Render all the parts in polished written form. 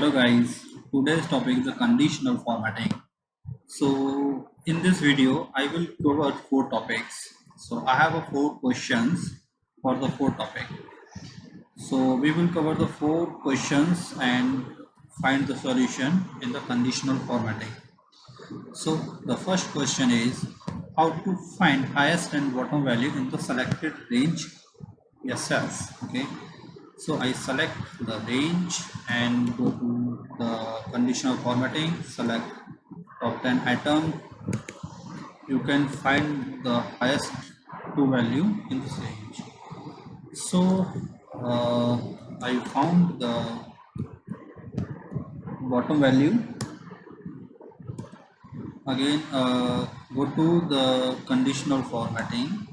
Hello guys, today's topic is the conditional formatting. So in this video I will cover four topics. So I have four questions for the four topic. So we will cover the four questions and find the solution in the conditional formatting. So the first question is how to find highest and bottom value in the selected range cells. Okay, so I select the range and go to the conditional formatting, select top 10 item. You can find the highest two value in this range. So I found the bottom value. Again go to the conditional formatting,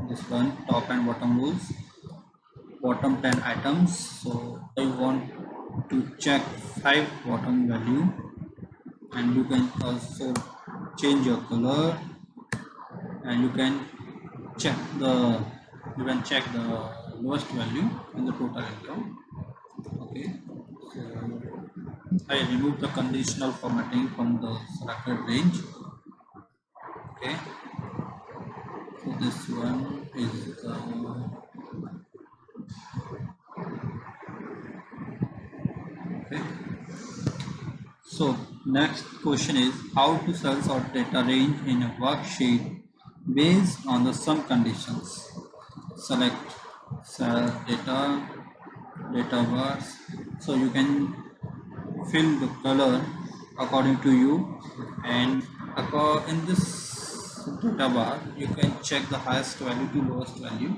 this one, top and bottom rules, bottom 10 items. So I want to check 5 bottom value, and you can also change your color, and you can check the lowest value in the total income. Okay, so I remove the conditional formatting from the selected range. Okay, so this one is the okay. So next question is how to sell sort data range in a worksheet based on the some conditions. Select cell data bars. So you can fill the color according to you, and in this data bar you can check the highest value to lowest value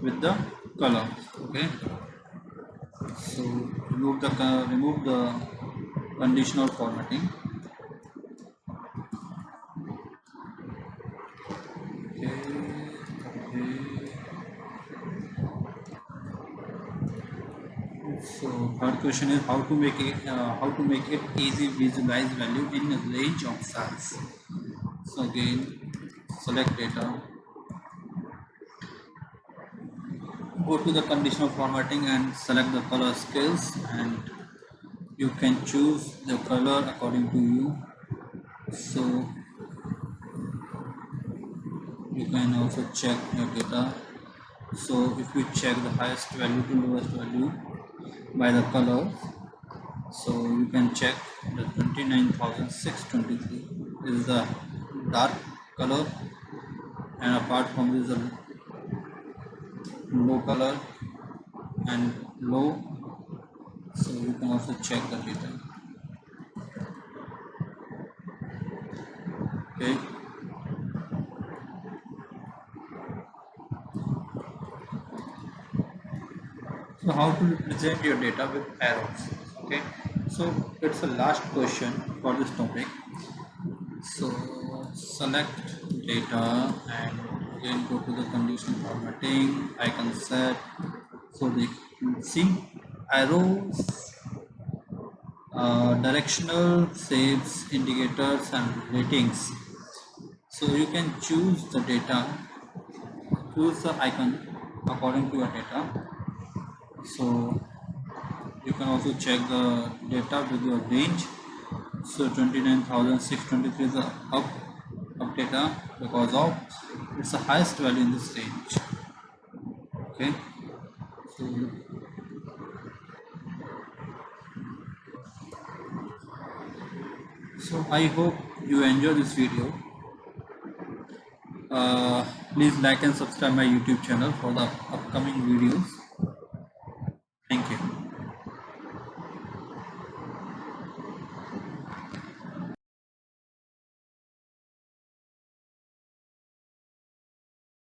with the color. Okay, so remove the conditional formatting. Okay, okay. So third question is how to make it easy visualize value in a range of cells. So again, select data, go to the conditional formatting and select the color scales, and you can choose the color according to you. So you can also check your data. So if you check the highest value to lowest value by the color, so you can check the 29,623 is the dark color, and apart from this the low color and low. So you can also check the data. Okay, so how to represent your data with arrows. Okay, so it's the last question for this topic. So select data and again go to the conditional formatting, icon set. So they see arrows, directional, saves, indicators and ratings. So you can choose the data, choose the icon according to your data. So you can also check the data with your range. So 29,623 is the up data because of it's the highest value in this range. Okay, so I hope you enjoy this video. Please like and subscribe my YouTube channel for the upcoming videos. Thank you.